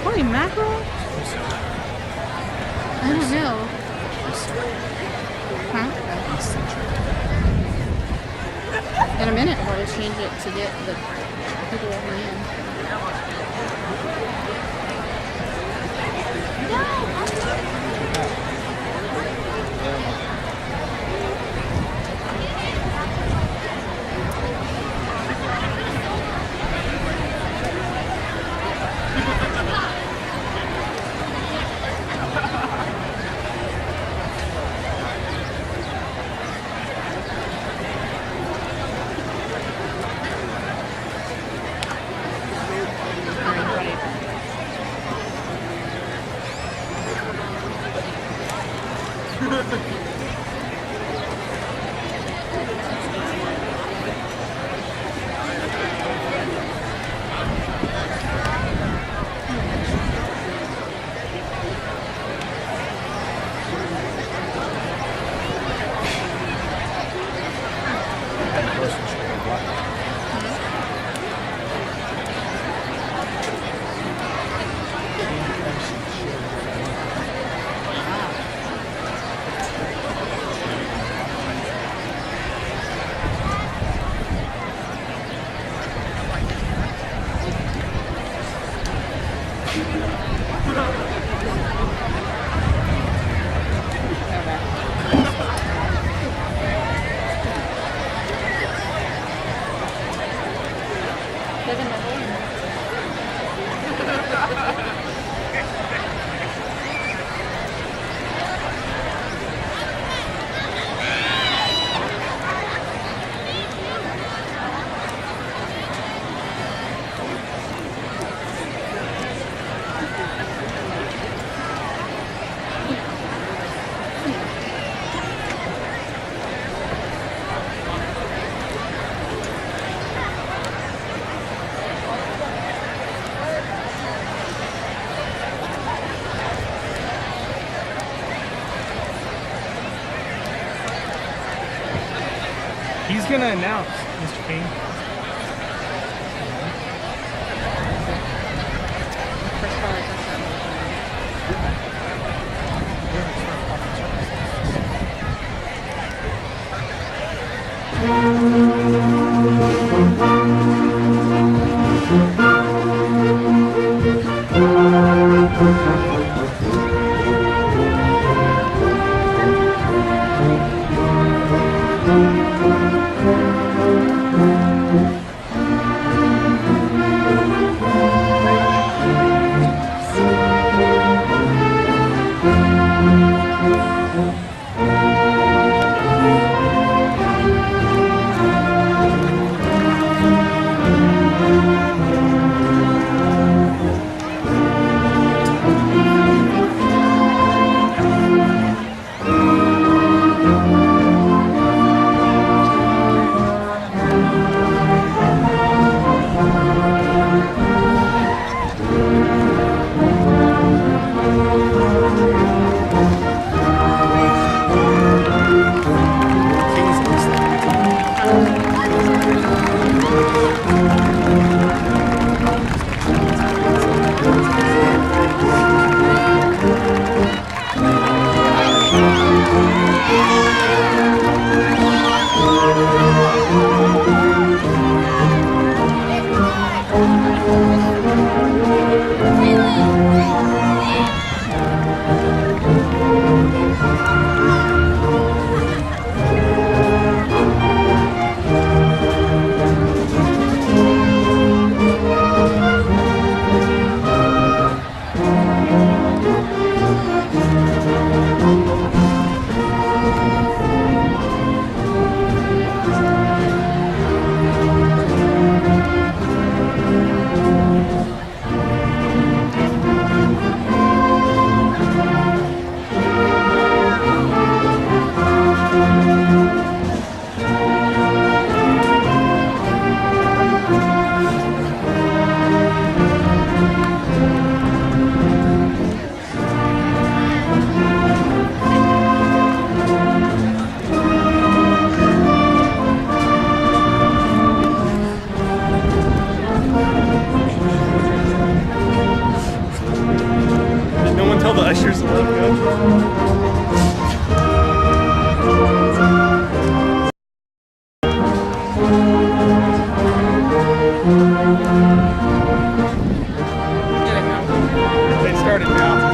Holy mackerel? I don't know. Huh? In a minute, we'll change it to get the people over in. He's gonna announce, Mr. King. They started now.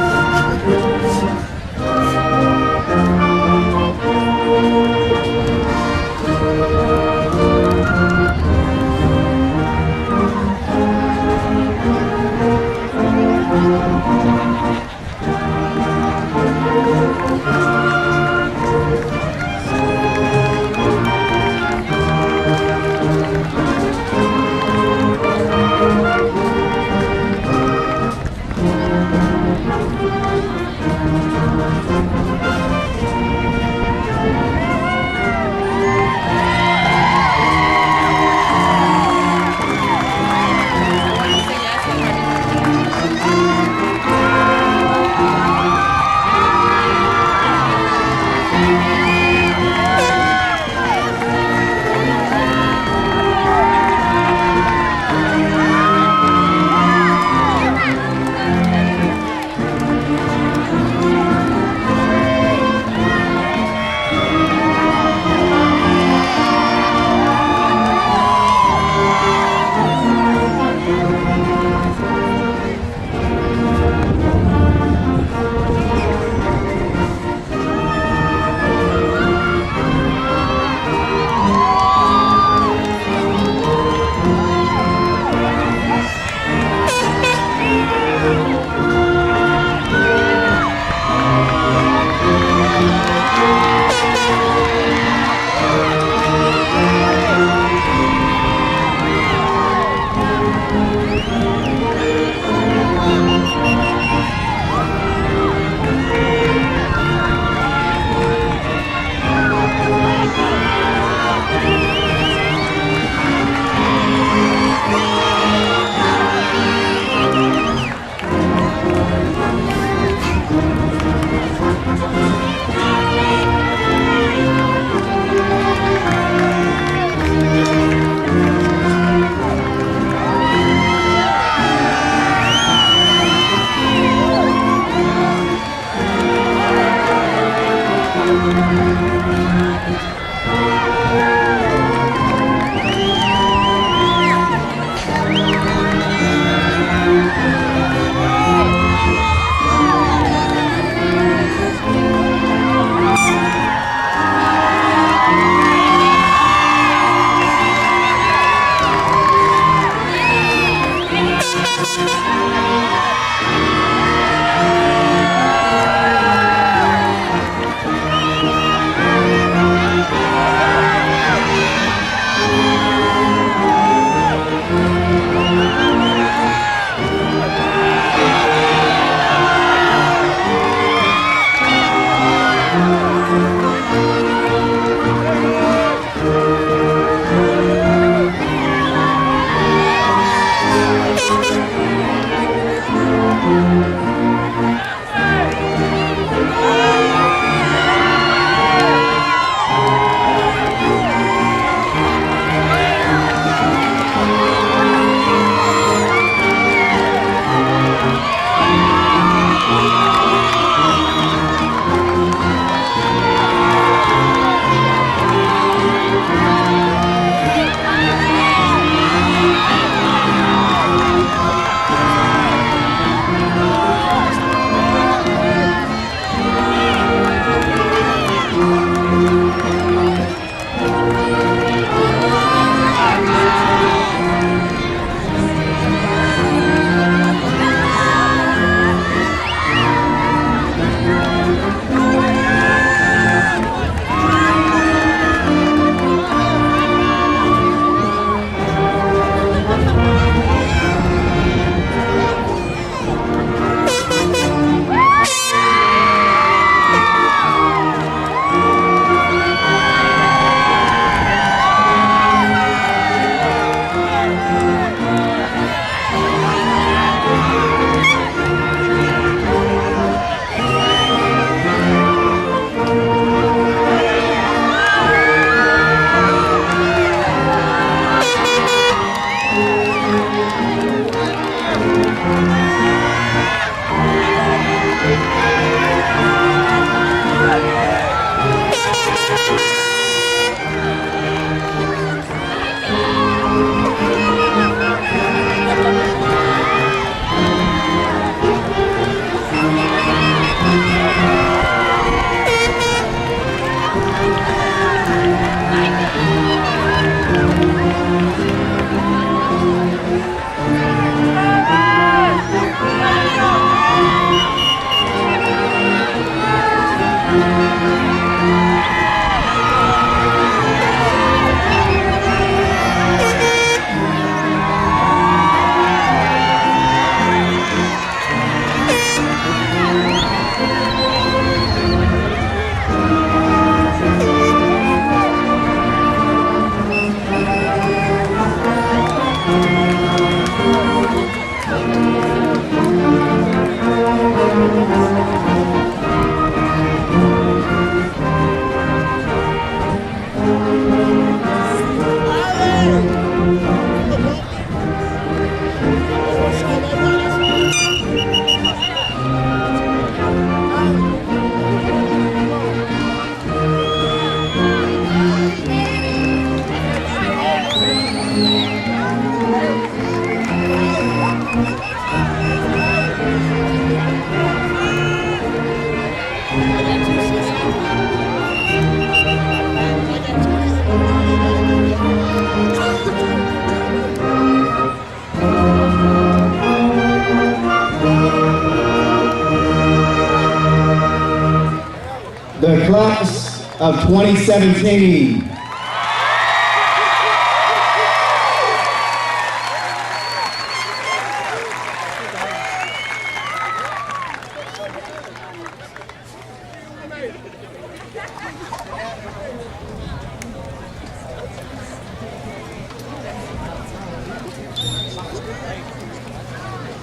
the class of 2017.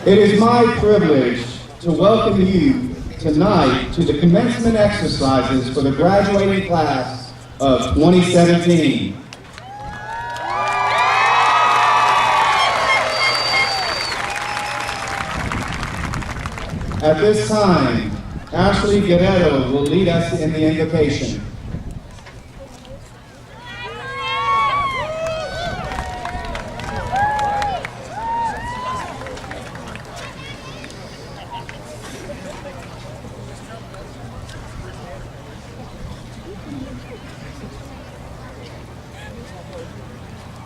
It is my privilege to welcome you tonight to the commencement exercises for the graduating class of 2017. At this time, Ashley Guerrero will lead us in the invocation.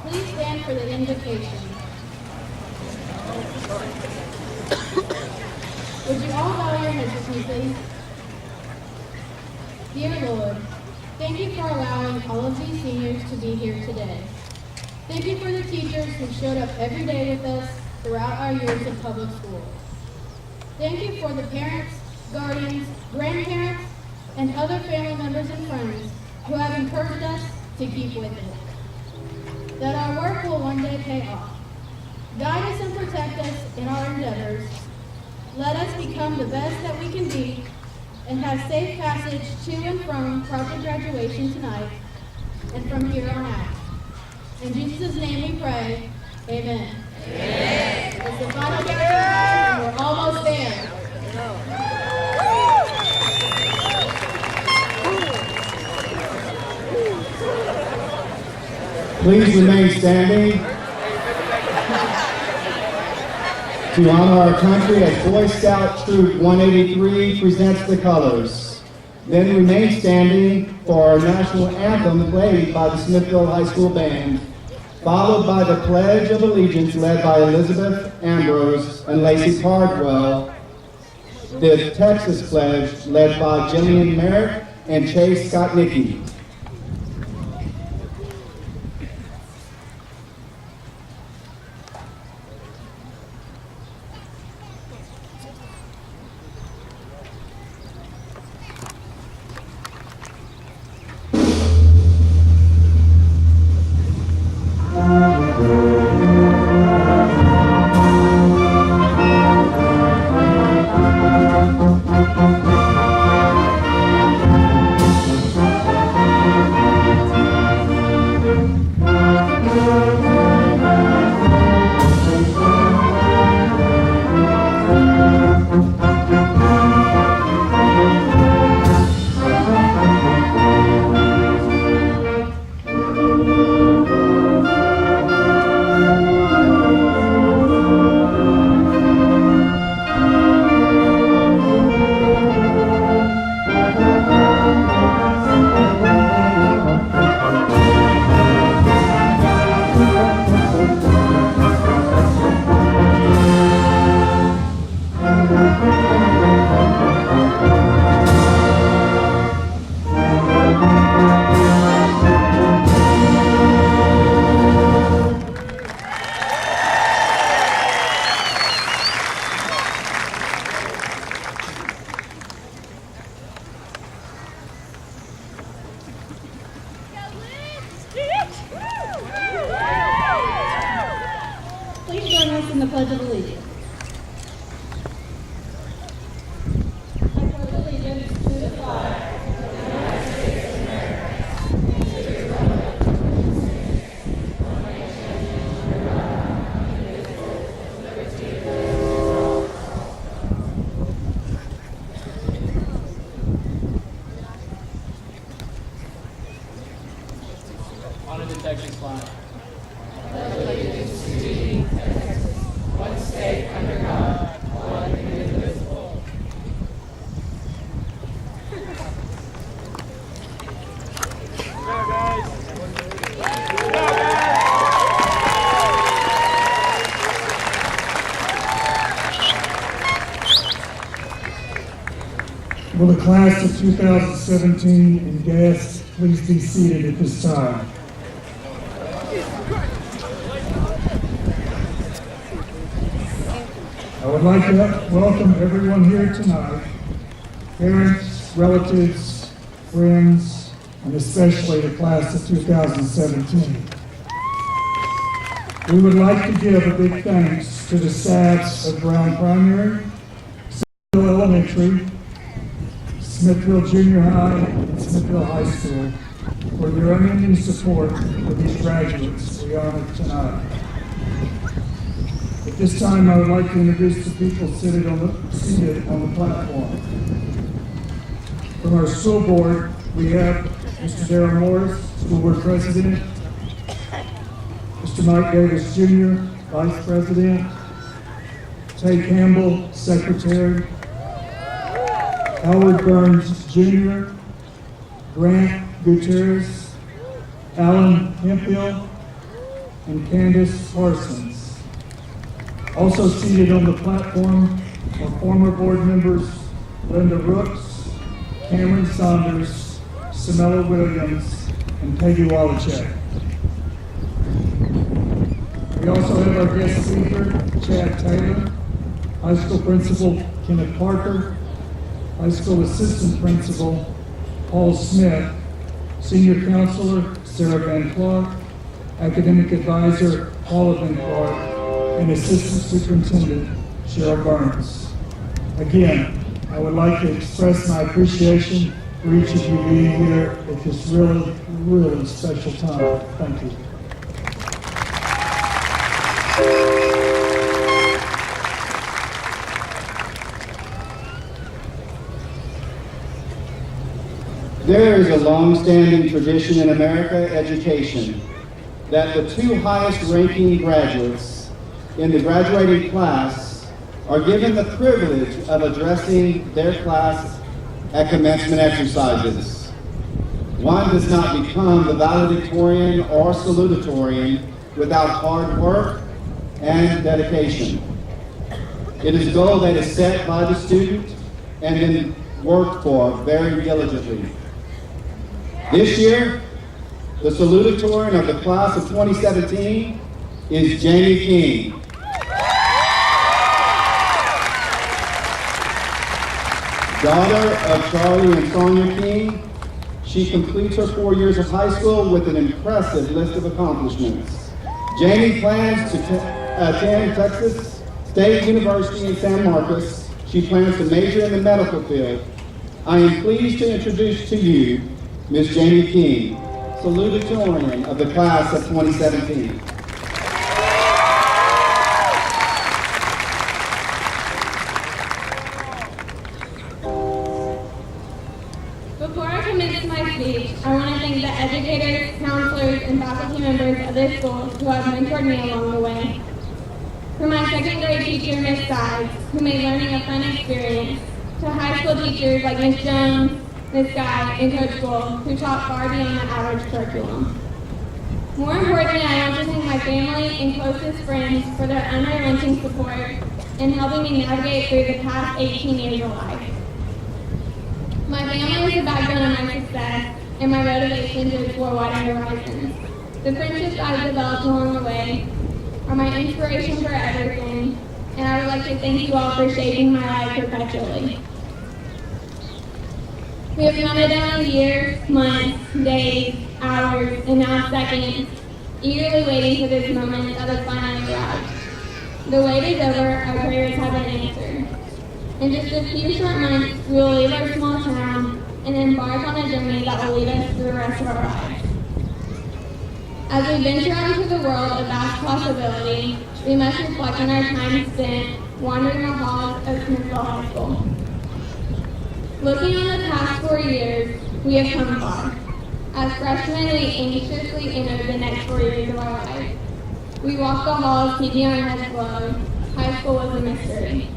Please stand for the invocation. Would you all bow your heads with me, please? Dear Lord, thank you for allowing all of these seniors to be here today. Thank you for the teachers who showed up every day with us throughout our years in public school. Thank you for the parents, guardians, grandparents, and other family members and friends who have encouraged us to keep with it. That our work will one day pay off. Guide us and protect us in our endeavors. Let us become the best that we can be and have safe passage to and from proper graduation tonight and from here on out. In Jesus' name we pray, amen. Amen. It's the final countdown and we're almost there. Please remain standing to honor our country as Boy Scout Troop 183 presents the colors. Then remain standing for our national anthem played by the Smithville High School Band, followed by the Pledge of Allegiance led by Elizabeth Ambrose and Lacey Cardwell, the Texas Pledge led by Jillian Merritt and Chase Skotnicki. Please join us in the Pledge of Allegiance. I pledge allegiance to the flag of the United States of America, and to the republic for which it stands, one nation, under God, indivisible, with liberty and justice for all. Honor the Texas flag. Allegiance to the one state, Will the class of 2017 and guests please be seated at this time? I would like to welcome everyone here tonight, parents, relatives, friends, and especially the class of 2017. We would like to give a big thanks to the staffs of Brown Primary, Smithville Elementary, Smithville Junior High, and Smithville High School for their unending support for these graduates we honor tonight. At this time, I would like to introduce the people seated on the platform. From our school board, we have Mr. Darrell Morris, School Board President, Mr. Mike Davis Jr., Vice President, Tay Campbell, Secretary, Howard Burns Jr., Grant Gutierrez, Alan Hemphill, and Candace Parsons. Also seated on the platform are former board members Linda Rooks, Cameron Saunders, Samela Williams, and Peggy Wallachek. We also have our guest speaker, Chad Taylor, High School Principal Kenneth Parker, High School Assistant Principal Paul Smith, Senior Counselor Sarah Van Clark, Academic Advisor Paula Van Clark, and Assistant Superintendent Cheryl Burns. Again, I would like to express my appreciation for each of you being here at this really, really special time. Thank you. There is a long-standing tradition in American education that the two highest-ranking graduates in the graduating class are given the privilege of addressing their class at commencement exercises. One does not become the valedictorian or salutatorian without hard work and dedication. It is a goal that is set by the student and then worked for very diligently. This year, the salutatorian of the class of 2017 is Jamie King. Daughter of Charlie and Sonia King, she completes her 4 years of high school with an impressive list of accomplishments. Jamie plans to attend Texas State University in San Marcos. She plans to major in the medical field. I am pleased to introduce to you Ms. Jamie King, salutatorian of the class of 2017. Before I commence my speech, I want to thank the educators, counselors, and faculty members of this school who have mentored me along the way. From my second grade teacher, Ms. Sides, who made learning a fun experience, to high school teachers like Ms. Jones, Ms. Guy, and Coach Gould, who taught far beyond the average curriculum. More importantly, I want to thank my family and closest friends for their unrelenting support in helping me navigate through the past 18 years of life. My family is the backbone of my success and my motivation to explore wider horizons. The friendships I've developed along the way are my inspiration for everything, and I would like to thank you all for shaping my life perpetually. We have counted down years, months, days, hours, and now seconds, eagerly waiting for this moment that has finally arrived. The wait is over, our prayers have been answered. In just a few short months, we will leave our small town and embark on a journey that will lead us through the rest of our lives. As we venture out into the world of vast possibility, we must reflect on our time spent wandering the halls of Smithville High School. Looking on the past 4 years, we have come far. As freshmen, we anxiously entered the next 4 years of our life. We walked the halls keeping our heads low. High school was a mystery.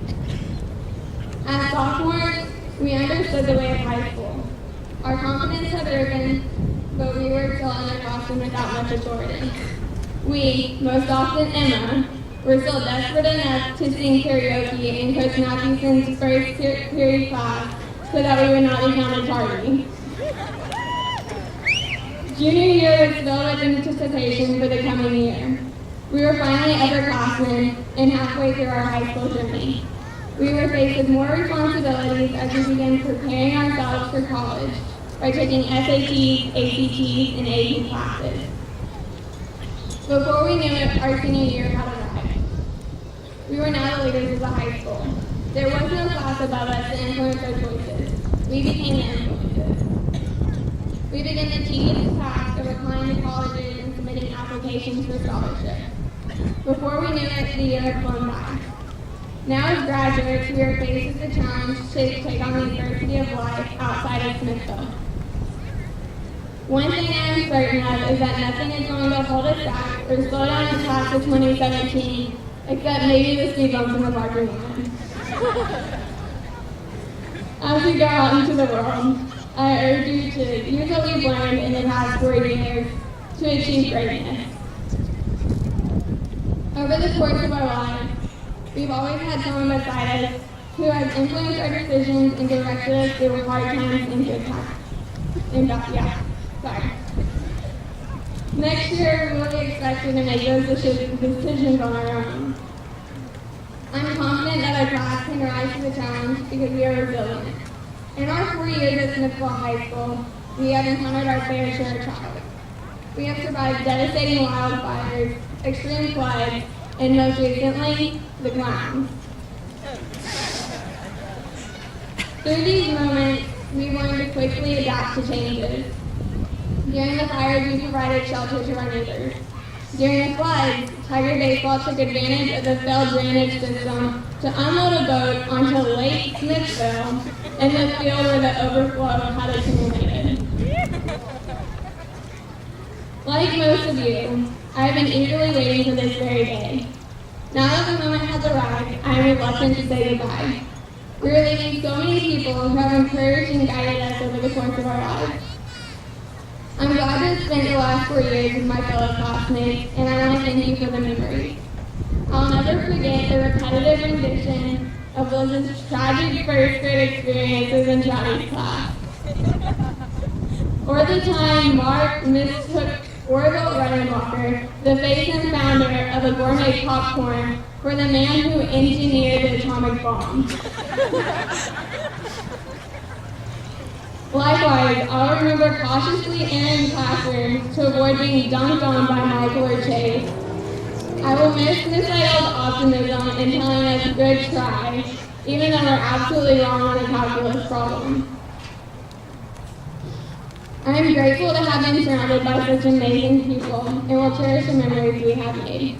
As sophomores, we understood the way of high school. Our confidence had risen, but we were still in a classroom without much authority. We, most often Emma, were still desperate enough to sing karaoke in Coach Matthewson's first period class so that we would not be counted tardy. Junior year was filled with anticipation for the coming year. We were finally upperclassmen and halfway through our high school journey. We were faced with more responsibilities as we began preparing ourselves for college by taking SATs, ACTs, and AP classes. Before we knew it, our senior year had arrived. We were now the leaders of the high school. There was no class above us to influence our choices. We became the influences. We began the tedious task of applying to colleges and submitting applications for scholarship. Before we knew it, the year had flown by. Now as graduates, we are faced with the challenge to take on the adversity of life outside of Smithville. One thing I am certain of is that nothing is going to hold us back or slow down the class of 2017, except maybe the speed bumps in the parking lot. As we go out into the world, I urge you to use what we've learned in the past 4 years to achieve greatness. Over the course of our lives, we've always had someone beside us who has influenced our decisions and directed us through hard times and good times. Next year, we will be expected to make those decisions on our own. I'm confident that our class can rise to the challenge because we are resilient. In our 4 years at Smithville High School, we have encountered our fair share of trials. We have survived devastating wildfires, extreme floods, and most recently, the clowns. Through these moments, we've learned to quickly adapt to changes. During the fires, we provided shelter to our neighbors. During the floods, Tiger Baseball took advantage of the failed drainage system to unload a boat onto Lake Smithville in the field where the overflow had accumulated. Like most of you, I have been eagerly waiting for this very day. Now that the moment has arrived, I am reluctant to say goodbye. We are leaving so many people who have encouraged and guided us over the course of our lives. I'm glad to have spent the last 4 years with my fellow classmates, and I want to thank you for the memories. I'll never forget the repetitive rendition of Liz's tragic first grade experiences in Chatty's class. Or the time Mark mistook Orville Redenbacher, the face and founder of a gourmet popcorn, for the man who engineered the atomic bomb. Likewise, I'll remember cautiously entering classrooms to avoid being dunked on by Michael or Chase. I will miss Miss Idle's optimism in telling us good try, even though we're absolutely wrong on a calculus problem. I am grateful to have been surrounded by such amazing people and will cherish the memories we have made.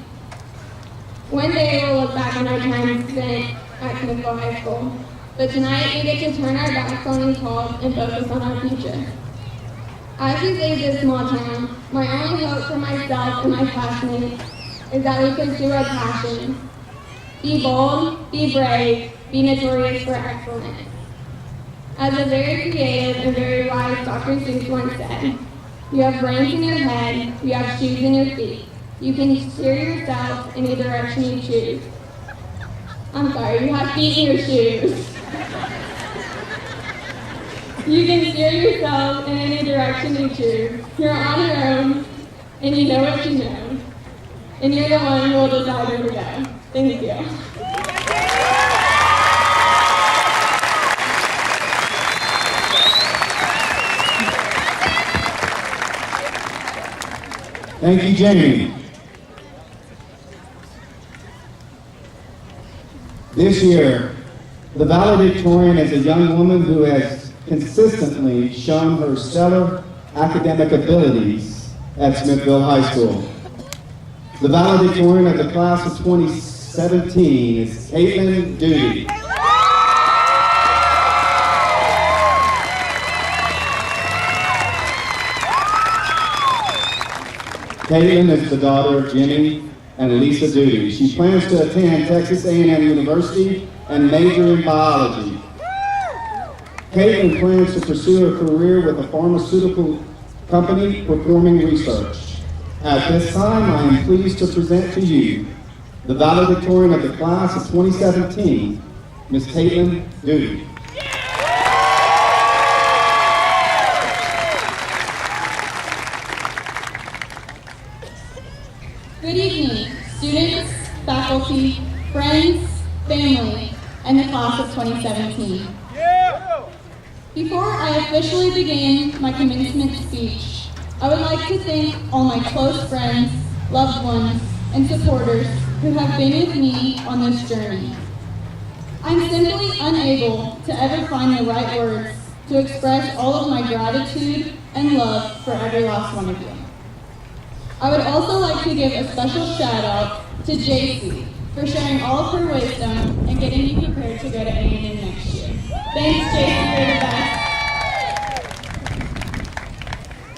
One day we'll look back on our time spent at Smithville High School. But tonight, we get to turn our backs on these halls and focus on our future. As we leave this small town, my only hope for myself and my classmates is that we pursue our passions. Be bold, be brave, be notorious for excellence. As a very creative and very wise Dr. Seuss once said, you have brains in your head, you have shoes in your feet. You can steer yourself in any direction you choose. I'm sorry, you have feet in your shoes. You can steer yourself in any direction you choose. You're on your own, and you know what you know. And you're the one who will decide where to go. Thank you. Thank you, Jamie. This year, the valedictorian is a young woman who has consistently shown her stellar academic abilities at Smithville High School. The valedictorian of the class of 2017 is Caitlin Duty. Caitlin is the daughter of Jimmy and Lisa Duty. She plans to attend Texas A&M University and major in biology. Caitlin plans to pursue a career with a pharmaceutical company performing research. At this time, I am pleased to present to you the valedictorian of the class of 2017, Ms. Caitlin Duty. faculty, friends, family, and the class of 2017. Before I officially begin my commencement speech, I would like to thank all my close friends, loved ones, and supporters who have been with me on this journey. I'm simply unable to ever find the right words to express all of my gratitude and love for every last one of you. I would also like to give a special shout out to JC for sharing all of her wisdom and getting me prepared to go to A&M next year. Thanks, JC, you're the best.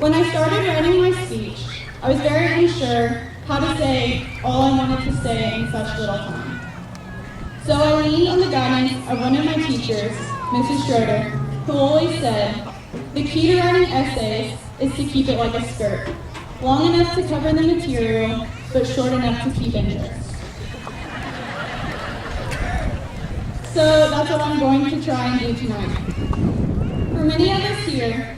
When I started writing my speech, I was very unsure how to say all I wanted to say in such little time. So I leaned on the guidance of one of my teachers, Mrs. Schroeder, who always said, the key to writing essays is to keep it like a skirt, long enough to cover the material, but short enough to keep interest. So that's what I'm going to try and do tonight. For many of us here,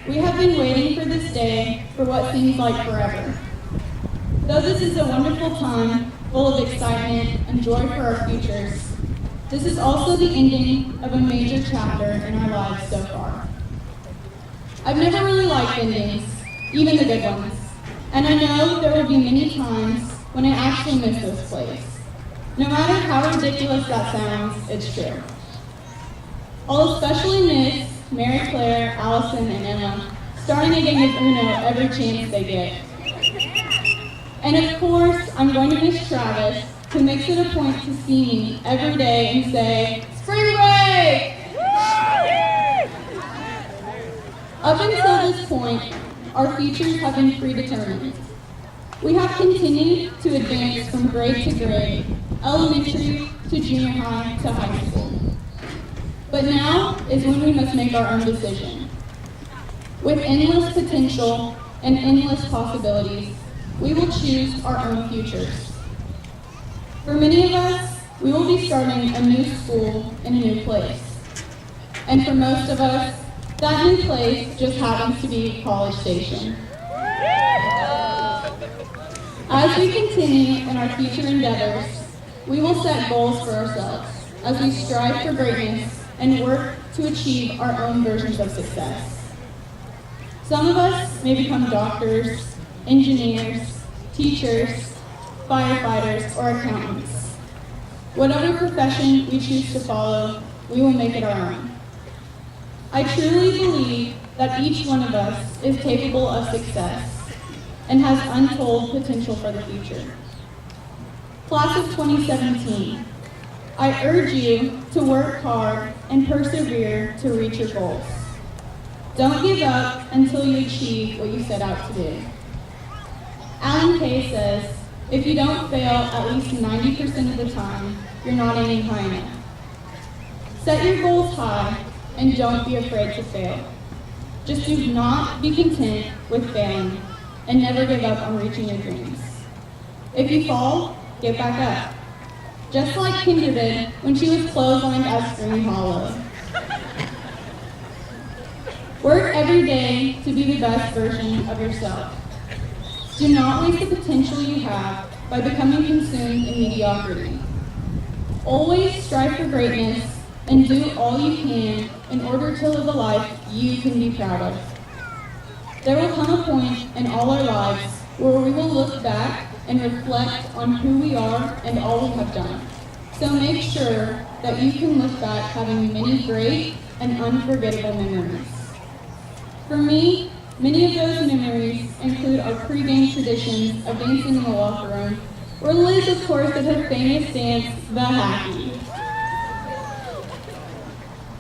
we have been waiting for this day for what seems like forever. Though this is a wonderful time, full of excitement and joy for our futures, this is also the ending of a major chapter in our lives so far. I've never really liked endings, even the good ones, and I know there will be many times when I actually miss this place. No matter how ridiculous that sounds, it's true. I'll especially miss Mary Claire, Allison, and Emma starting a game of Uno every chance they get. And of course, I'm going to miss Travis, who makes it a point to see me every day and say, "Spring break!" Up until this point, our futures have been predetermined. We have continued to advance from grade to grade, elementary to junior high to high school. But now is when we must make our own decision. With endless potential and endless possibilities, we will choose our own futures. For many of us, we will be starting a new school in a new place. And for most of us, that new place just happens to be College Station. As we continue in our future endeavors, we will set goals for ourselves as we strive for greatness and work to achieve our own versions of success. Some of us may become doctors, engineers, teachers, firefighters, or accountants. Whatever profession we choose to follow, we will make it our own. I truly believe that each one of us is capable of success and has untold potential for the future. Class of 2017, I urge you to work hard and persevere to reach your goals. Don't give up until you achieve what you set out to do. Alan Kay says, if you don't fail at least 90% of the time, you're not aiming high enough. Set your goals high and don't be afraid to fail. Just do not be content with failing and never give up on reaching your dreams. If you fall, get back up. Just like Kendra did when she was clotheslined at Spring Hollow. Work every day to be the best version of yourself. Do not waste the potential you have by becoming consumed in mediocrity. Always strive for greatness and do all you can in order to live a life you can be proud of. There will come a point in all our lives where we will look back and reflect on who we are and all we have done. So make sure that you can look back having many great and unforgettable memories. For me, many of those memories include our pre-game traditions of dancing in the locker room, where Liz, of course, did her famous dance, the Hacky.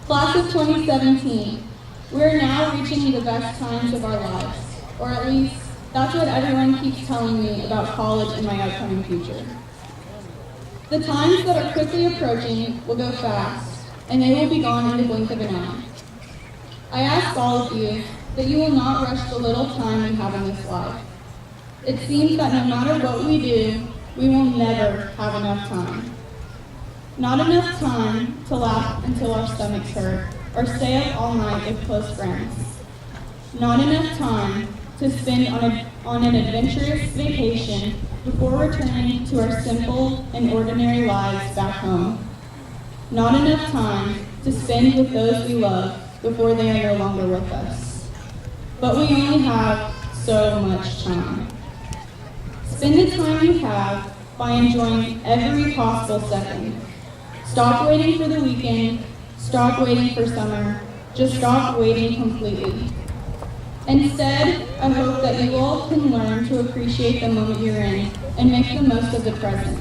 Class of 2017, we are now reaching the best times of our lives, or at least that's what everyone keeps telling me about college and my upcoming future. The times that are quickly approaching will go fast, and they will be gone in the blink of an eye. I ask all of you that you will not rush the little time we have in this life. It seems that no matter what we do, we will never have enough time. Not enough time to laugh until our stomachs hurt, or stay up all night with close friends. Not enough time to to spend on an adventurous vacation before returning to our simple and ordinary lives back home. Not enough time to spend with those we love before they are no longer with us. But we only have so much time. Spend the time you have by enjoying every possible second. Stop waiting for the weekend, stop waiting for summer, just stop waiting completely. Instead, I hope that you all can learn to appreciate the moment you're in and make the most of the present.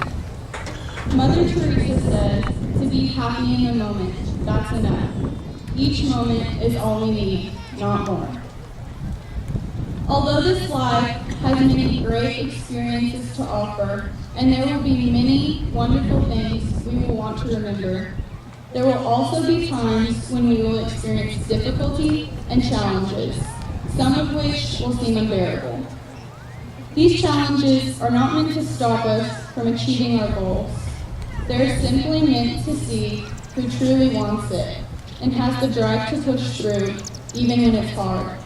Mother Teresa said, to be happy in the moment, that's enough. Each moment is all we need, not more. Although this life has many great experiences to offer, and there will be many wonderful things we will want to remember, there will also be times when we will experience difficulty and challenges, some of which will seem unbearable. These challenges are not meant to stop us from achieving our goals. They're simply meant to see who truly wants it and has the drive to push through, even when it's hard.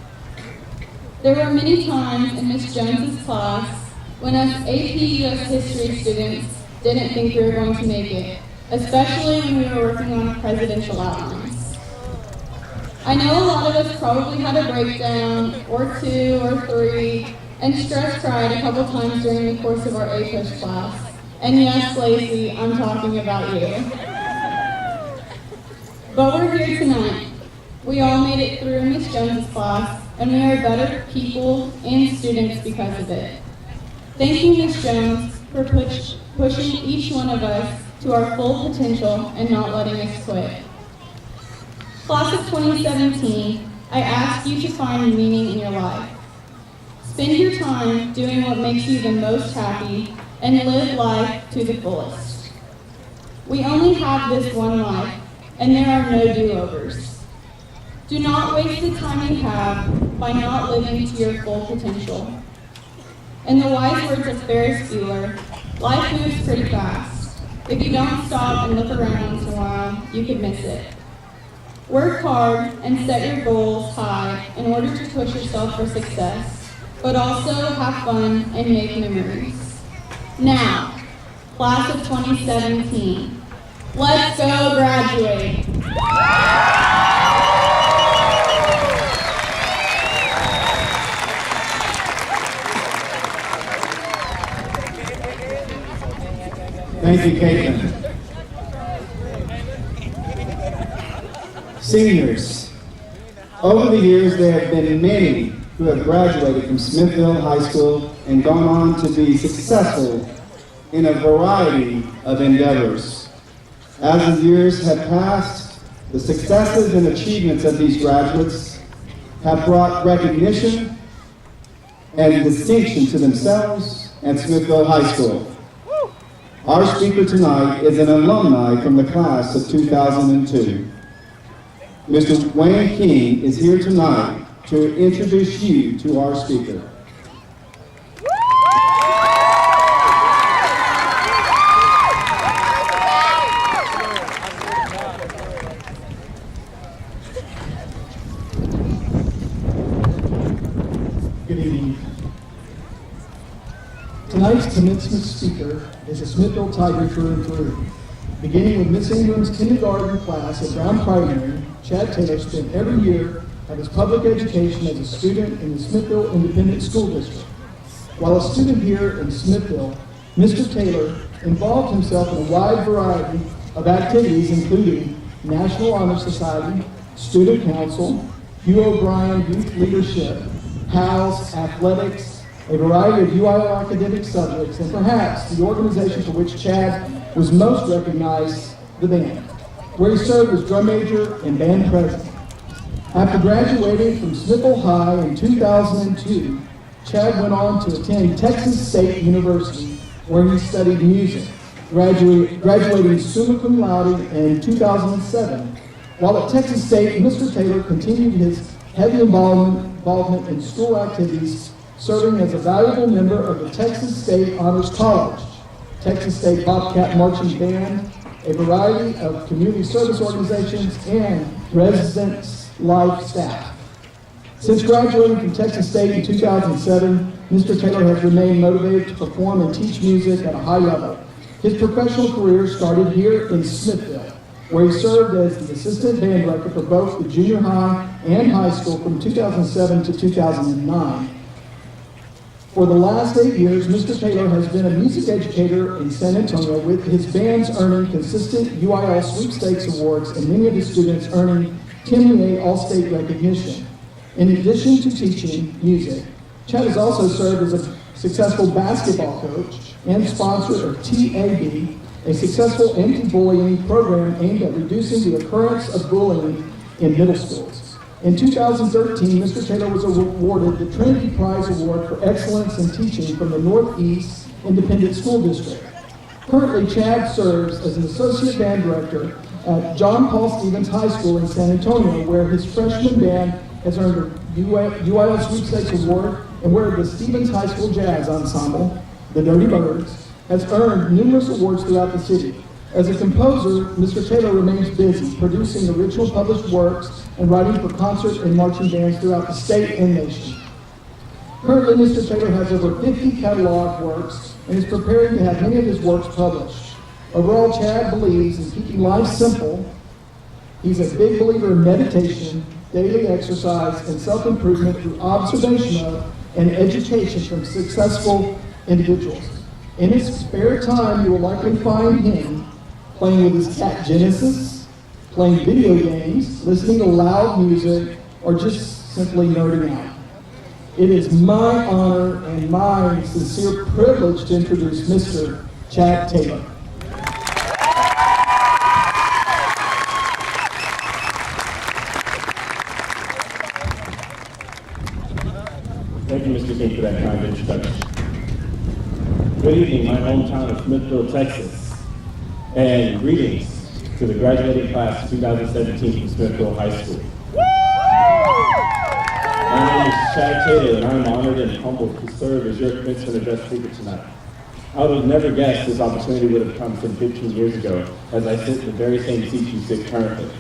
There were many times in Miss Jones's class when us AP US History students didn't think we were going to make it, especially when we were working on presidential outlines. I know a lot of us probably had a breakdown, or two, or three, and stress cried a couple times during the course of our APUSH class. And yes, Lacey, I'm talking about you. But we're here tonight. We all made it through Miss Jones's class, and we are better people and students because of it. Thank you, Miss Jones, for pushing each one of us to our full potential and not letting us quit. Class of 2017, I ask you to find meaning in your life. Spend your time doing what makes you the most happy and live life to the fullest. We only have this one life, and there are no do-overs. Do not waste the time you have by not living to your full potential. In the wise words of Ferris Bueller, life moves pretty fast. If you don't stop and look around once in a while, you could miss it. Work hard and set your goals high in order to push yourself for success, but also have fun and make memories. Now, class of 2017, let's go graduate. Thank you, Caitlin. Seniors, over the years there have been many who have graduated from Smithville High School and gone on to be successful in a variety of endeavors. As the years have passed, the successes and achievements of these graduates have brought recognition and distinction to themselves and Smithville High School. Our speaker tonight is an alumni from the class of 2002. Mr. Wayne King is here tonight to introduce you to our speaker. Good evening. Tonight's commencement speaker is a Smithville Tiger through and through. Beginning with Miss Ingram's kindergarten class at Brown Primary, Chad Taylor spent every year of his public education as a student in the Smithville Independent School District. While a student here in Smithville, Mr. Taylor involved himself in a wide variety of activities, including National Honor Society, Student Council, Hugh O'Brien Youth Leadership, PALS, athletics, a variety of UIL academic subjects, and perhaps the organization for which Chad was most recognized, the band, where he served as drum major and band president. After graduating from Smithville High in 2002, Chad went on to attend Texas State University, where he studied music, graduating summa cum laude in 2007. While at Texas State, Mr. Taylor continued his heavy involvement in school activities, serving as a valuable member of the Texas State Honors College, Texas State Bobcat Marching Band, a variety of community service organizations, and residence life staff. Since graduating from Texas State in 2007, Mr. Taylor has remained motivated to perform and teach music at a high level. His professional career started here in Smithville, where he served as the assistant band director for both the junior high and high school from 2007 to 2009. For the last 8 years, Mr. Taylor has been a music educator in San Antonio, with his bands earning consistent UIL sweepstakes awards and many of his students earning TMEA All-State recognition. In addition to teaching music, Chad has also served as a successful basketball coach and sponsor of TAB, a successful anti-bullying program aimed at reducing the occurrence of bullying in middle schools. In 2013, Mr. Taylor was awarded the Trinity Prize Award for Excellence in Teaching from the Northeast Independent School District. Currently, Chad serves as an associate band director at John Paul Stevens High School in San Antonio, where his freshman band has earned a UIL Sweepstakes Award, and where the Stevens High School Jazz Ensemble, the Dirty Birds, has earned numerous awards throughout the city. As a composer, Mr. Taylor remains busy producing original published works and writing for concert and marching bands throughout the state and nation. Currently, Mr. Taylor has over 50 catalog works and is preparing to have many of his works published. Overall, Chad believes in keeping life simple. He's a big believer in meditation, daily exercise, and self-improvement through observation of and education from successful individuals. In his spare time, you will likely find him playing with his cat Genesis, playing video games, listening to loud music, or just simply nerding out. It is my honor and my sincere privilege to introduce Mr. Chad Taylor. Thank you, Mr. King, for that kind introduction. Good evening, my hometown of Smithville, Texas, and greetings to the graduating class of 2017 from Smithville High School. My name is Chad Taylor, and I'm honored and humbled to serve as your commencement address speaker tonight. I would have never guessed this opportunity would have come some 15 years ago, as I sit in the very same seat you sit currently.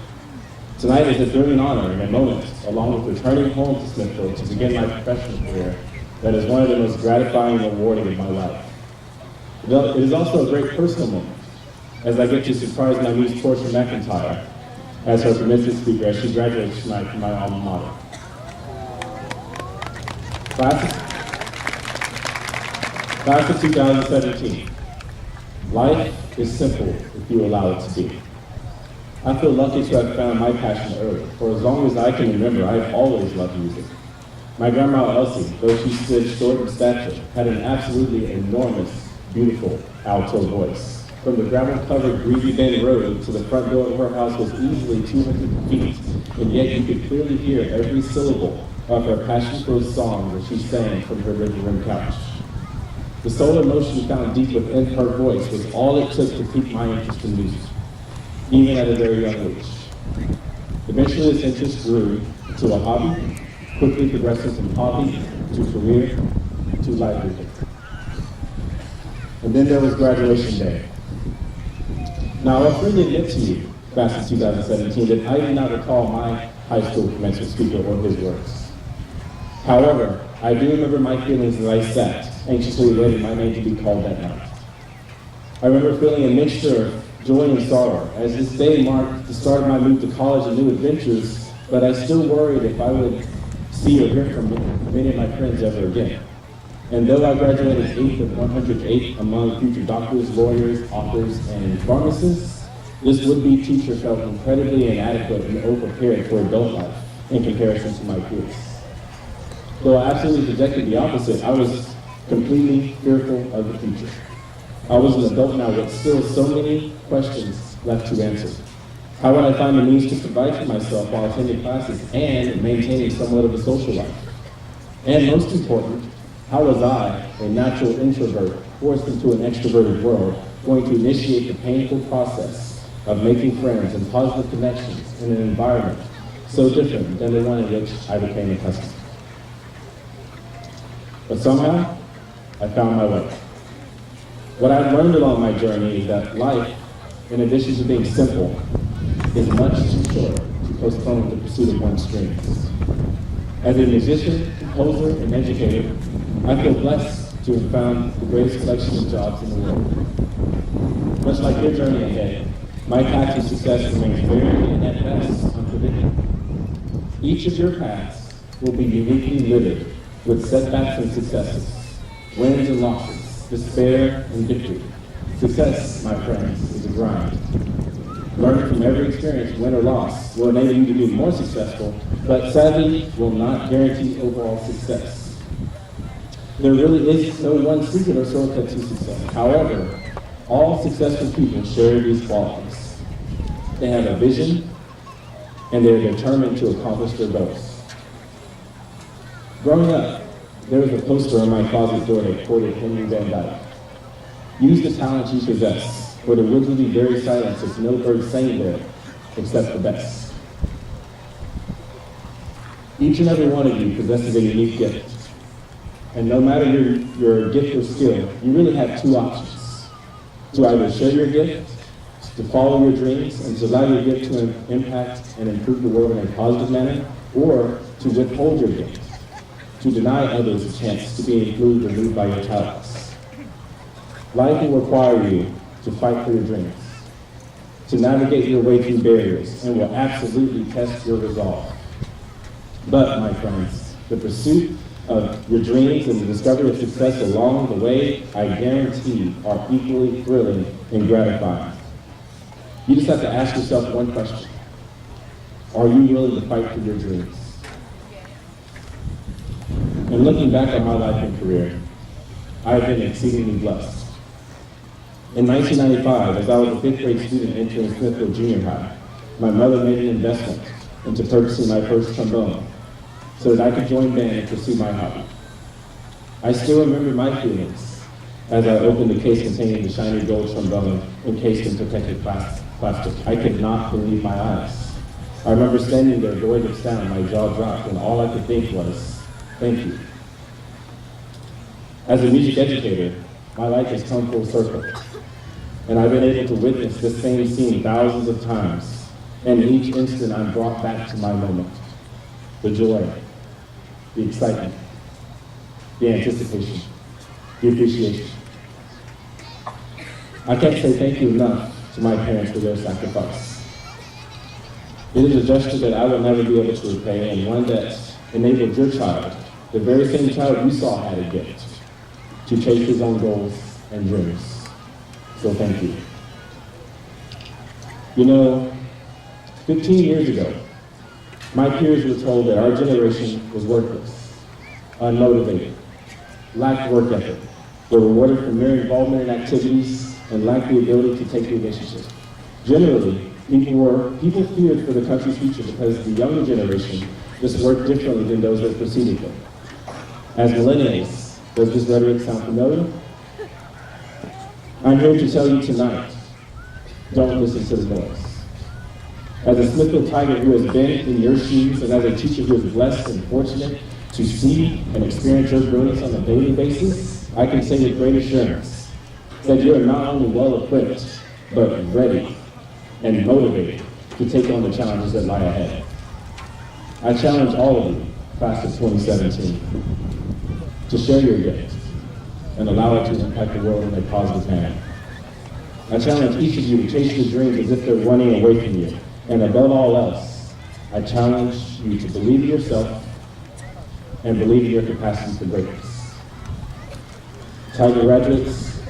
Tonight is a thrilling honor and a moment, along with returning home to Smithville to begin my professional career, that is one of the most gratifying and rewarding of my life. It is also a great personal moment, as I get to surprise my niece Portia McIntyre as her commencement speaker as she graduates tonight from my alma mater. Class of 2017. Life is simple if you allow it to be. I feel lucky to have found my passion early. For as long as I can remember, I have always loved music. My grandma Elsie, though she stood short in stature, had an absolutely enormous, beautiful alto voice. From the gravel-covered Greasy Bend Road to the front door of her house was easily 200 feet, and yet you could clearly hear every syllable of her passion-filled song that she sang from her living room couch. The soul emotion found deep within her voice was all it took to pique my interest in music, even at a very young age. Eventually this interest grew to a hobby, quickly progressing from hobby to career to livelihood. And then there was graduation day. Now I'll freely admit to you, class of 2017, that I do not recall my high school commencement speaker or his words. However, I do remember my feelings as I sat, anxiously awaiting my name to be called that night. I remember feeling a mixture of joy and sorrow, as this day marked the start of my move to college and new adventures, but I still worried if I would see or hear from many of my friends ever again. And though I graduated 8th of 108 among future doctors, lawyers, authors, and pharmacists, this would-be teacher felt incredibly inadequate and ill-prepared for adult life in comparison to my peers. Though I absolutely projected the opposite, I was completely fearful of the future. I was an adult now with still so many questions left to answer. How would I find the means to provide for myself while attending classes and maintaining somewhat of a social life? And most important, how was I, a natural introvert, forced into an extroverted world, going to initiate the painful process of making friends and positive connections in an environment so different than the one in which I became accustomed? But somehow, I found my way. What I've learned along my journey is that life, in addition to being simple, is much too short to postpone the pursuit of one's dreams. As a musician, composer, and educator, I feel blessed to have found the greatest collection of jobs in the world. Much like your journey ahead, my path to success remains varied and at best unpredictable. Each of your paths will be uniquely littered with setbacks and successes, wins and losses, despair and victory. Success, my friends, is a grind. Learning from every experience, win or loss, will enable you to be more successful, but sadly will not guarantee overall success. There really is no one secret or shortcut to success. However, all successful people share these qualities. They have a vision, and they are determined to accomplish their goals. Growing up, there was a poster on my closet door that quoted Henry Van Dyke. Use the talent you possess, for the woods will be very silent, since no bird sang there, except the best. Each and every one of you possesses a unique gift. And no matter your gift or skill, you really have two options. To either share your gift, to follow your dreams, and to allow your gift to impact and improve the world in a positive manner, or to withhold your gift, to deny others a chance to be influenced or moved by your talents. Life will require you to fight for your dreams, to navigate your way through barriers, and will absolutely test your resolve. But, my friends, the pursuit of your dreams and the discovery of success along the way, I guarantee, are equally thrilling and gratifying. You just have to ask yourself one question. Are you willing to fight for your dreams? And looking back on my life and career, I have been exceedingly blessed. In 1995, as I was a 5th grade student entering Smithville Junior High, my mother made an investment into purchasing my first trombone so that I could join band and pursue my hobby. I still remember my feelings as I opened the case containing the shiny gold trombone encased in protected plastic. I could not believe my eyes. I remember standing there void of sound, my jaw dropped, and all I could think was, thank you. As a music educator, my life has come full circle, and I've been able to witness this same scene thousands of times, and in each instant I'm brought back to my moment. The joy, the excitement, the anticipation, the appreciation. I can't say thank you enough to my parents for their sacrifice. It is a gesture that I will never be able to repay, and one that enabled your child, the very same child you saw had a gift, to chase his own goals and dreams. So thank you. You know, 15 years ago, my peers were told that our generation was worthless, unmotivated, lacked work ethic, were rewarded for mere involvement in activities, and lacked the ability to take the initiative. Generally, people feared for the country's future because the younger generation just worked differently than those that preceded them. As millennials, does this rhetoric sound familiar? I'm here to tell you tonight, don't listen to the noise. As a Smithville Tiger who has been in your shoes, and as a teacher who is blessed and fortunate to see and experience your brilliance on a daily basis, I can say with great assurance that you are not only well equipped, but ready and motivated to take on the challenges that lie ahead. I challenge all of you, class of 2017, to share your gift and allow it to impact the world in a positive manner. I challenge each of you to chase your dreams as if they're running away from you. And above all else, I challenge you to believe in yourself and believe in your capacity for greatness. Tiger graduates,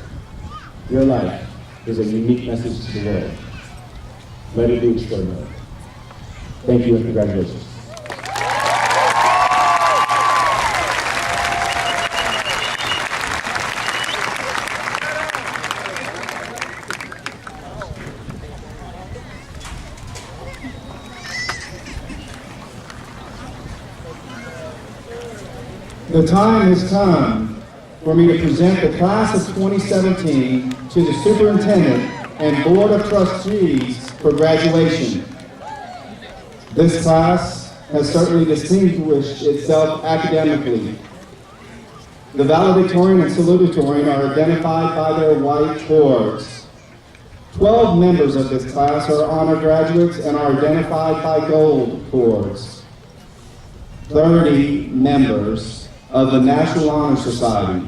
your life is a unique message to the world. Let it be extraordinary. Thank you and congratulations. The time has come for me to present the class of 2017 to the superintendent and board of trustees for graduation. This class has certainly distinguished itself academically. The valedictorian and salutatorian are identified by their white cords. 12 members of this class are honor graduates and are identified by gold cords. 30 members of the National Honor Society.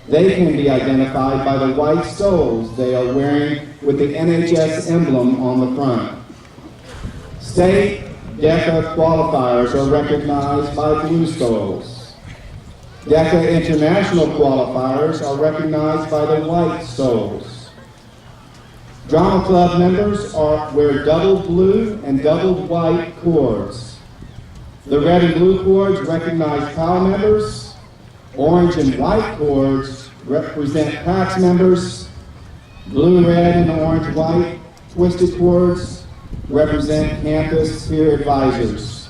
They can be identified by the white stoles they are wearing with the NHS emblem on the front. State DECA qualifiers are recognized by blue stoles. DECA international qualifiers are recognized by the white stoles. Drama club members wear double blue and double white cords. The red and blue cords recognize PAL members. Orange and white cords represent PAX members. Blue, red, and orange, white twisted cords represent campus peer advisors.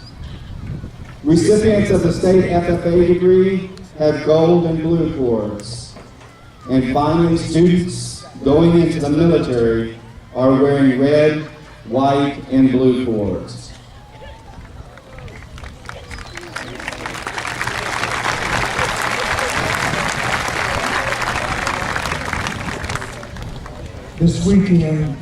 Recipients of the state FFA degree have gold and blue cords. And finally, students going into the military are wearing red, white, and blue cords. This weekend,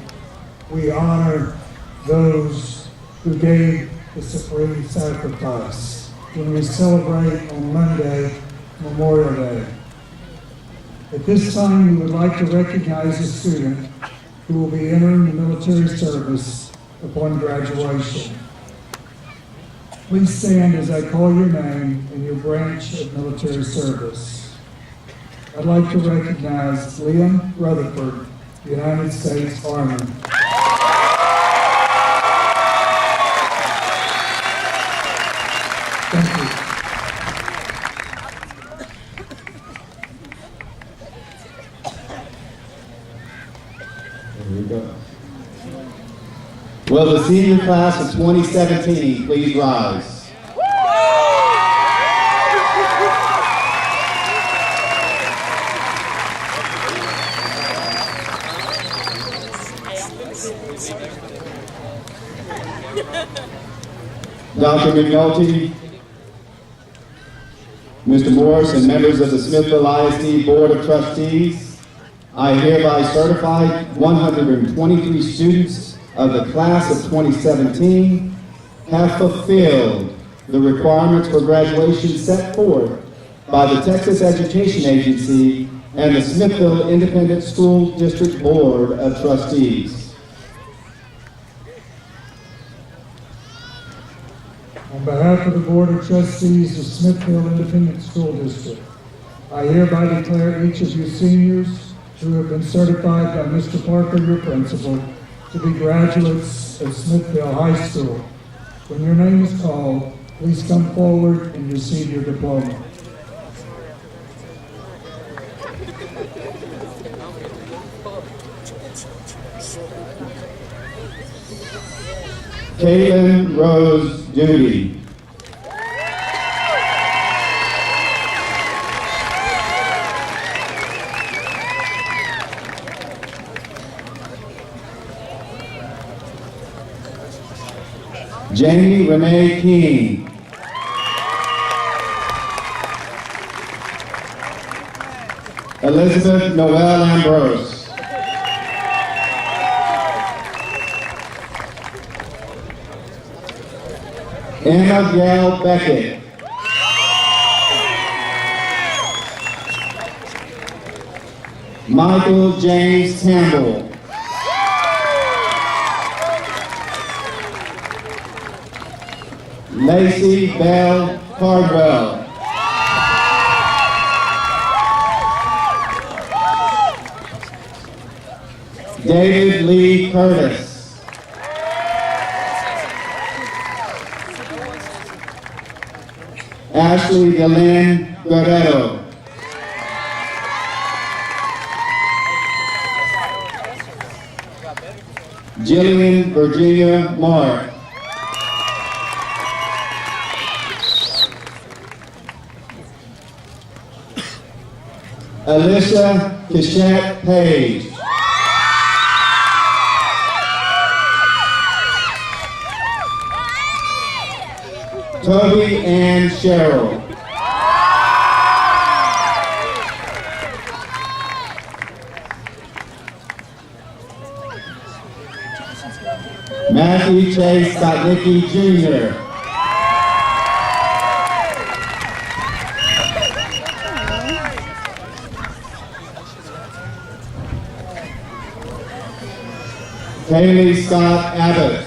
we honor those who gave the supreme sacrifice when we celebrate on Monday, Memorial Day. At this time, we would like to recognize a student who will be entering the military service upon graduation. Please stand as I call your name and your branch of military service. I'd like to recognize Liam Rutherford, United States Army. Thank you. There we go. Will the senior class of 2017 please rise? Dr. McNulty, Mr. Morris, and members of the Smithville ISD Board of Trustees, I hereby certify 123 students of the class of 2017 have fulfilled the requirements for graduation set forth by the Texas Education Agency and the Smithville Independent School District Board of Trustees. On behalf of the Board of Trustees of Smithville Independent School District, I hereby declare each of you seniors who have been certified by Mr. Parker, your principal, to be graduates of Smithville High School. When your name is called, please come forward and receive your diploma. Caitlin Rose Duty. Jamie Renee King. Elizabeth Noel Ambrose. Emma Gail Beckett. Michael James Campbell. Lacey Bell Cardwell. David Lee Curtis. Ashley Delenn Guerrero. Jillian Virginia Mark. Alicia Kishette Page. Toby Ann Sherrill. Matthew Chase Stotnicki Jr. Kaylee Scott Abbott.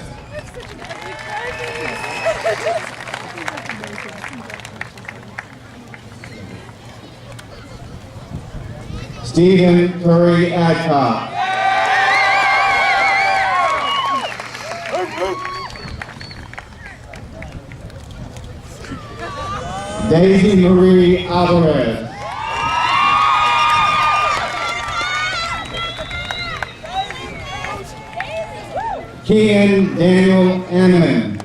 Stephen Curry Adcock. Daisy Marie Alvarez. Kian Daniel Ammon.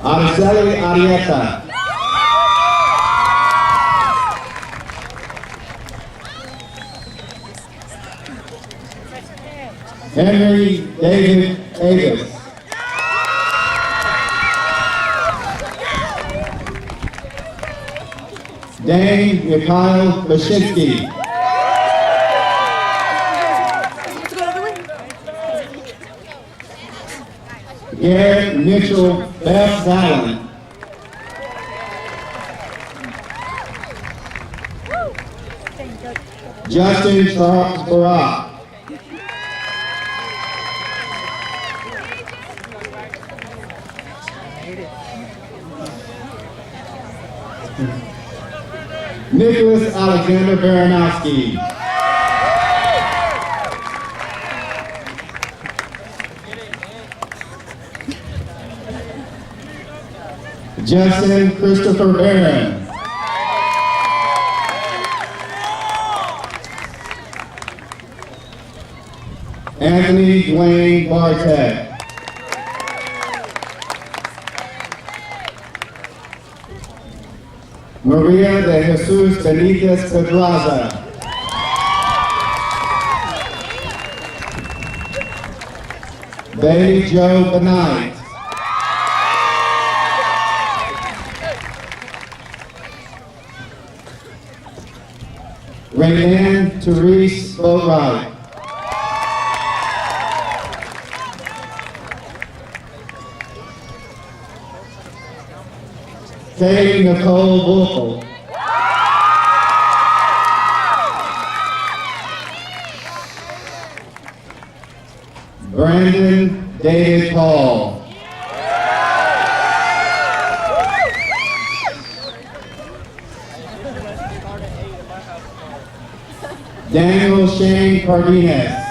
Araceli Arieta. Henry David Davis. Dane Mikhail Bashinsky. Garrett Mitchell Beth Allen. Justin Charles Barak. Nicholas Alexander Baranowski. Justin Christopher Barron. Anthony Dwayne Bartek. Maria de Jesus Benitez Pedraza. Bailey Joe Benight. Rayanne Therese Boatwright. Kay Nicole Buchel. Brandon David Paul. Daniel Shane Cardenas.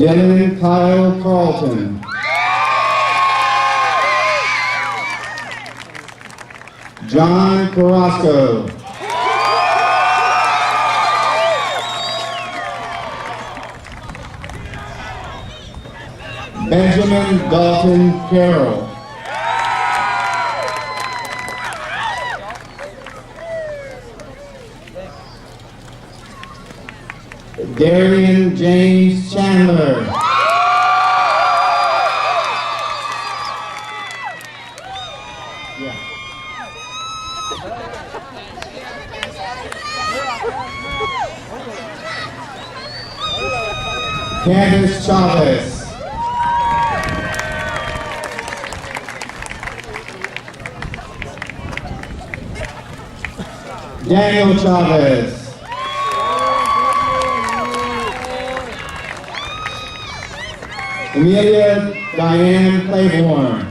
Dylan Kyle Carlton. John Carrasco. Benjamin Dalton Carroll. Darian James Chandler. Candace Chavez. Daniel Chavez. Amelia Diane Claiborne.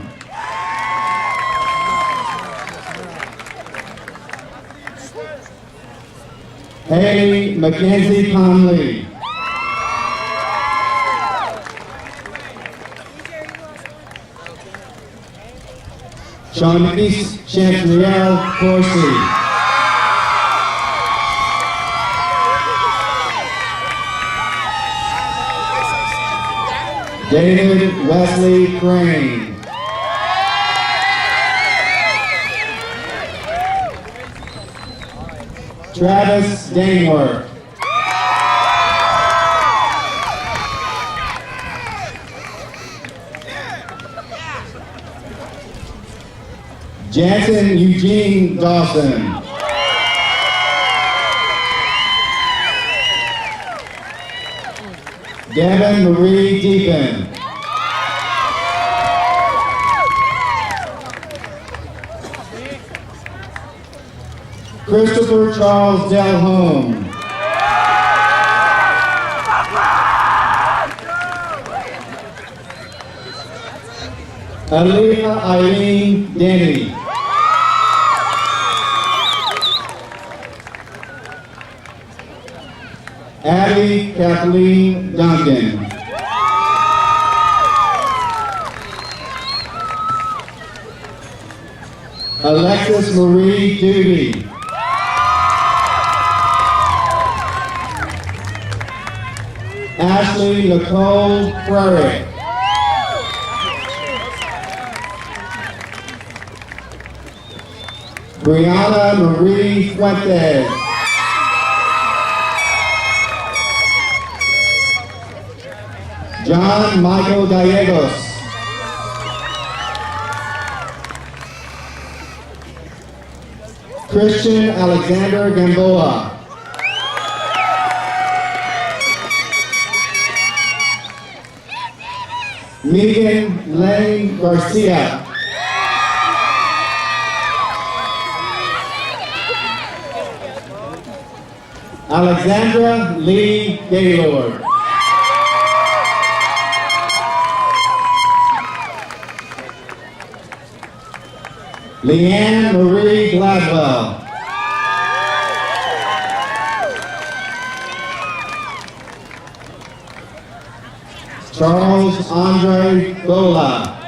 Haley Mackenzie Conley. Sean Chantriel Corsi. David Wesley Crane. Travis Daneworth. Jansen Eugene Dawson. Devin Marie Deepin. Christopher Charles Delhome. Aaliyah Eileen Denny. Abby Kathleen Duncan. Alexis Marie Doody. Ashley Nicole Frerick. Brianna Marie Fuentes. John Michael Gallegos. Christian Alexander Gamboa. Megan Lane Garcia. Alexandra Lee Gaylord. Leanne Marie Gladwell. Charles Andre Gola.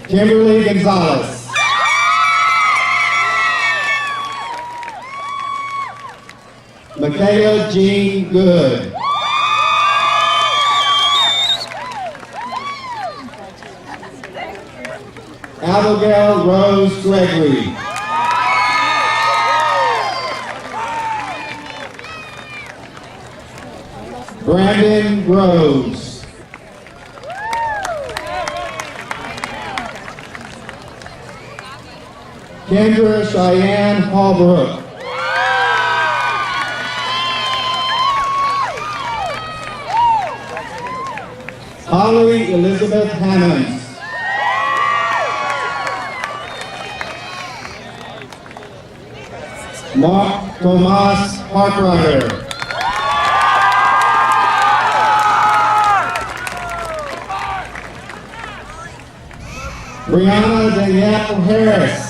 Kimberly Gonzalez. Michaela Jean Good. Abigail Rose Gregory. Brandon Groves. Kendra Cheyenne Hallbrook. Holly Elizabeth Hammonds. Mark Tomas Hartrider. Brianna Danielle Harris.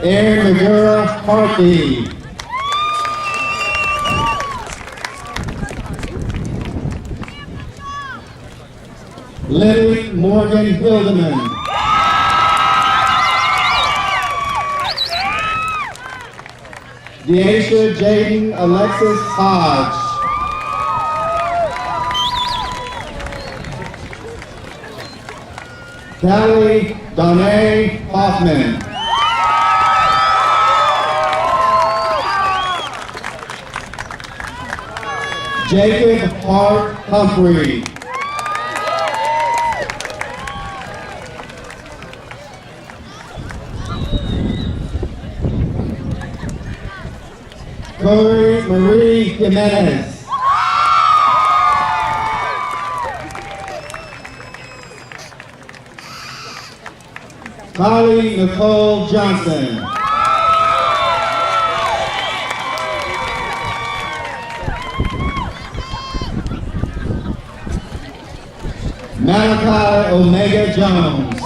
Aaron Magura Harkey. Lily Morgan Hildeman. Deasia Jaden Alexis Hodge. Callie Danae Hoffman. Jacob Hart Humphrey. Corey Marie Jimenez. Holly Nicole Johnson. Malachi Omega Jones.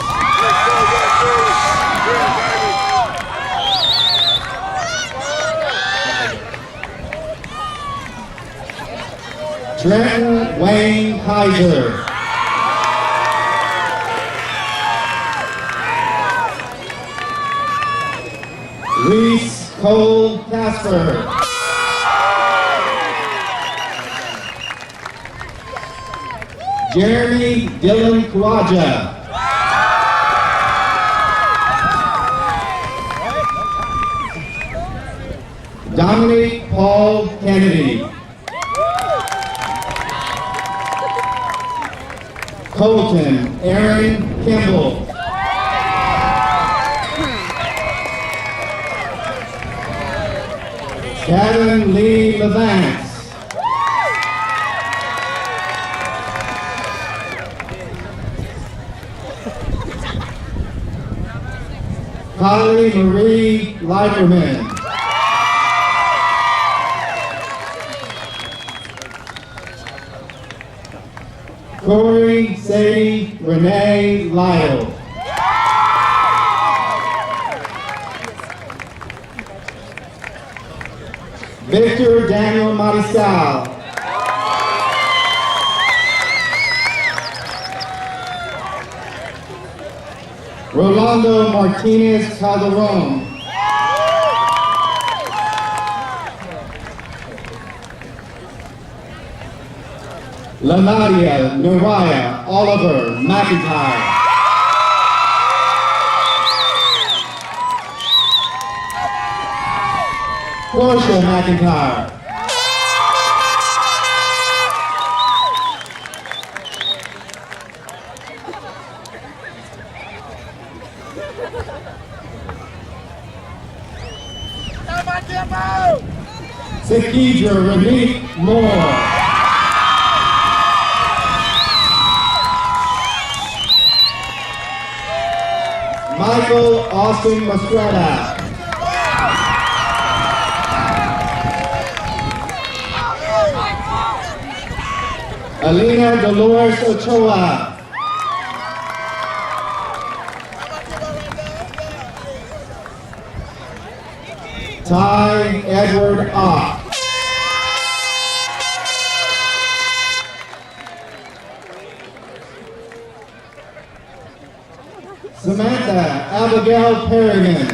Trenton Wayne Kaiser. Reese Cole Casper. Jeremy Dylan Kawaja. Dominic Paul Kennedy. Colton Aaron Kimball. Kevin Lee Levance. Kylie Marie Leiperman. Corey Sadie Renee Lyle. Victor Daniel Mariscal. Rolando Martinez Calderon. Lanadia Nariah Oliver McIntyre. Portia McIntyre. Sakidra Ramit Moore. Michael Austin Mastretta. Alina Dolores Ochoa. Ty Edward Ock. Samantha Abigail Perryman.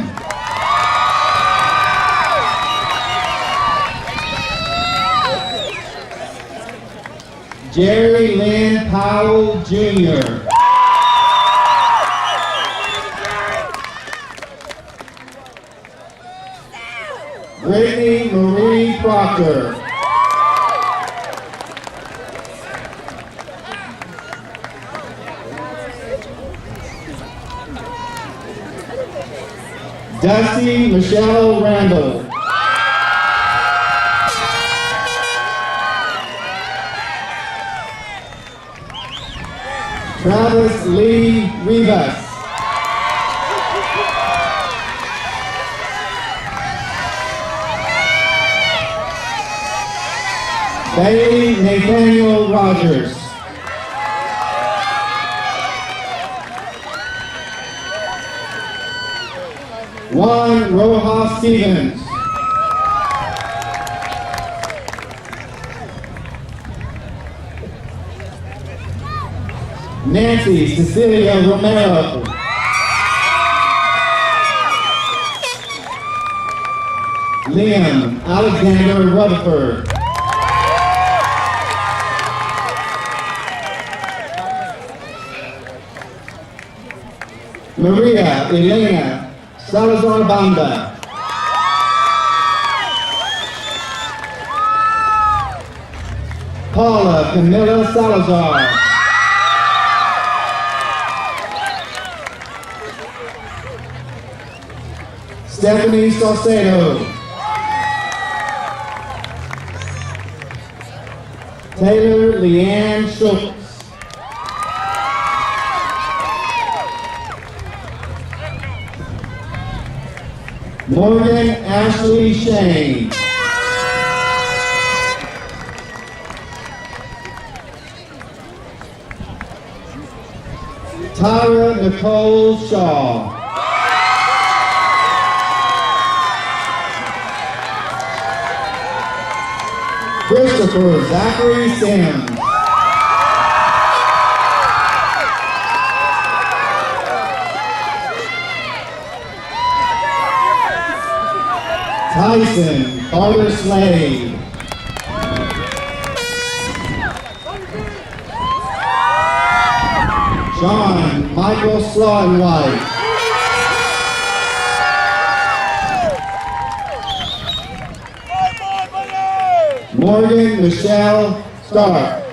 Jerry Lynn Powell Jr. Brittany Marie Proctor. Dusty Michelle Randall. Travis Lee Rivas. Bailey Nathaniel Rogers. Juan Rojas Stevens. Nancy Cecilia Romero. Liam Alexander Rutherford. Maria Elena Salazar Banda. Paula Camila Salazar. Stephanie Saucedo. Taylor Leanne Schultz. Morgan Ashley Shane. Tyra Nicole Shaw. Christopher Zachary Sims. Tyson Carter Slade. John Michael Slaughtenwhite. Morgan Michelle Stark.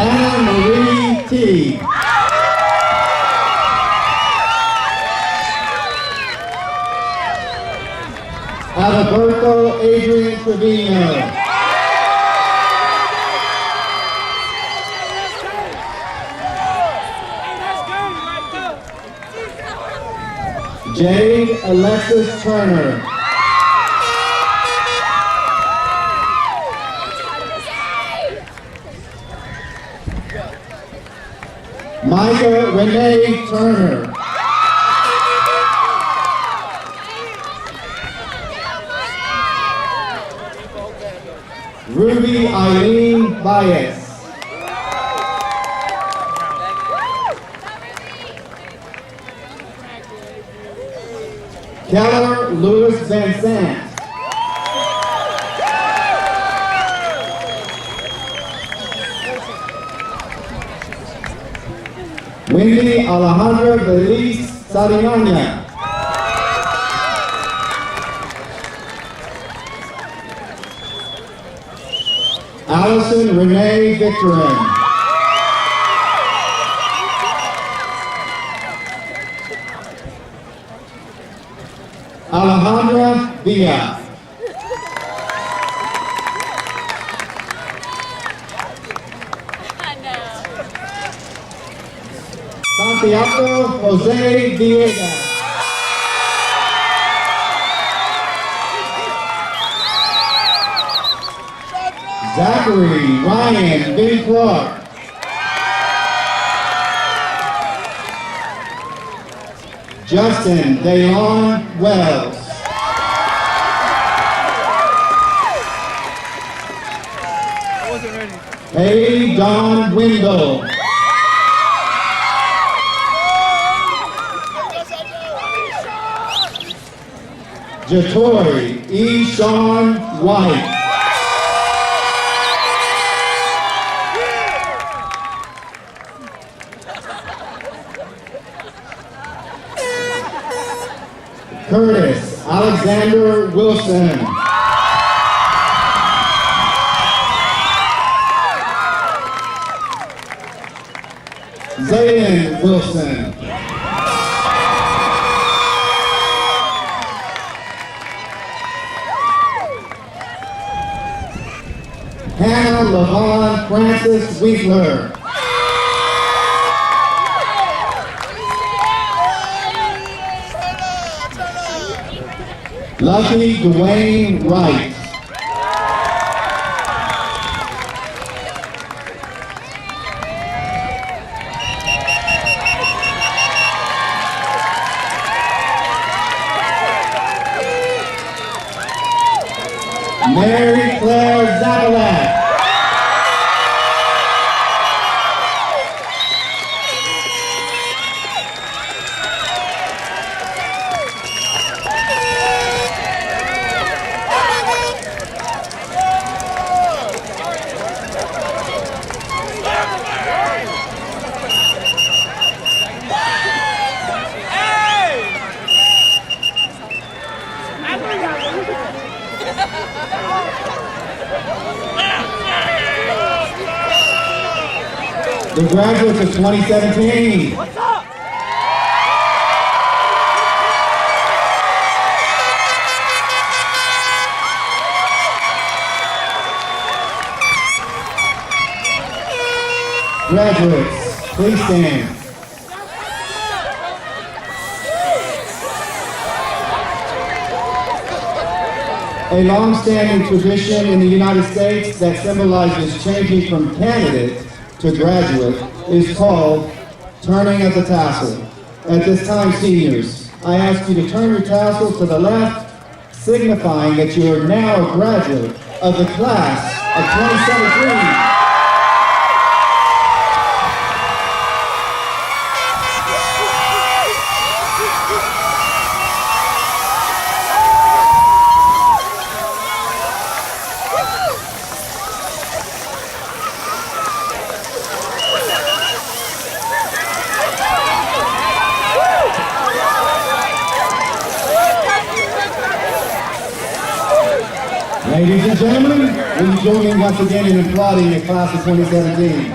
Hannah Marie T. Alberto Adrian Trevino. Jade Alexis Turner. Micah Renee Turner. Ruby Eileen Baez. Keller Louis Van Sant. Wendy Alejandra Belize Sariñana. Allison Renee Victorin. Alejandra Villa. Santiago Jose Villegas. Zachary Ryan B. Clark. Justin Dayon Wells. I wasn't ready. Haley Dawn Windle. Jatori E. Sean White. Curtis Alexander Wilson. Zayden Wilson. Hannah LaVon Francis Winkler. Lucky Dwayne Wright. Mary Claire Zavalak. The graduates of 2017. Graduates, please stand. A long-standing tradition in the United States that symbolizes changing from candidate to graduate is called turning of the tassel. At this time, seniors, I ask you to turn your tassel to the left, signifying that you are now a graduate of the class of 2017. Ladies and gentlemen, will you join me once again in applauding the class of 2017?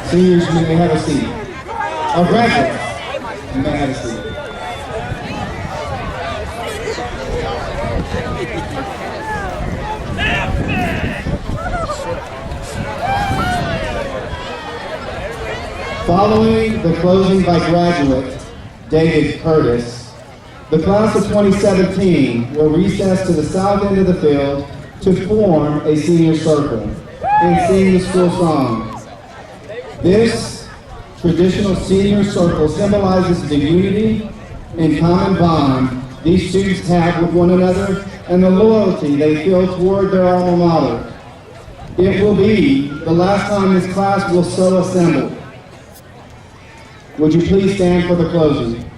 Seniors, you may have a seat. Or graduates, you may have a seat. Following the closing by graduate David Curtis, the class of 2017 will recess to the south end of the field to form a senior circle and sing the school song. This traditional senior circle symbolizes the unity and common bond these students have with one another and the loyalty they feel toward their alma mater. It will be the last time this class will so assemble. Would you please stand for the closing?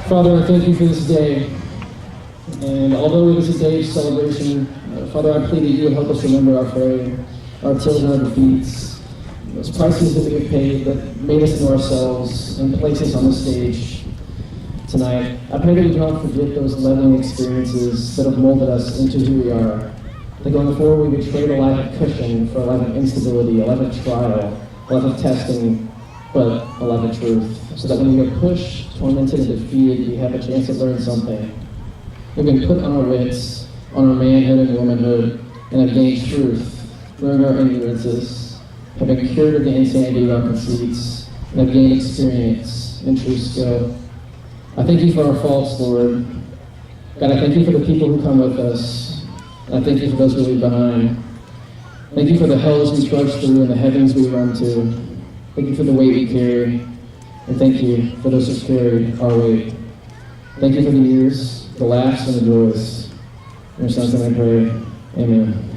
Father, I thank you for this day. And although it is a day of celebration, Father, I pray that you would help us remember our failure, our tills and our defeats, those prices that we have paid that made us into ourselves and placed us on the stage tonight. I pray that we don't forget those leveling experiences that have molded us into who we are. That going forward, we would trade a life of cushion for a life of instability, a life of trial, a life of testing, but a life of truth. So that when we get pushed, tormented, and defeated, we have a chance to learn something. We've been put on our wits, on our manhood and womanhood, and have gained truth, learned our ignorances, have been cured of the insanity of our conceits, and have gained experience and true skill. I thank you for our faults, Lord. God, I thank you for the people who come with us. And I thank you for those who leave behind. Thank you for the hells we trudge through and the heavens we run to. Thank you for the weight we carry. And thank you for those who carried our weight. Thank you for the years, the laughs, and the joys. In your son's name I pray. Amen.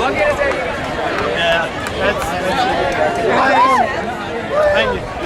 I'll get it there. Yeah, that's thank you.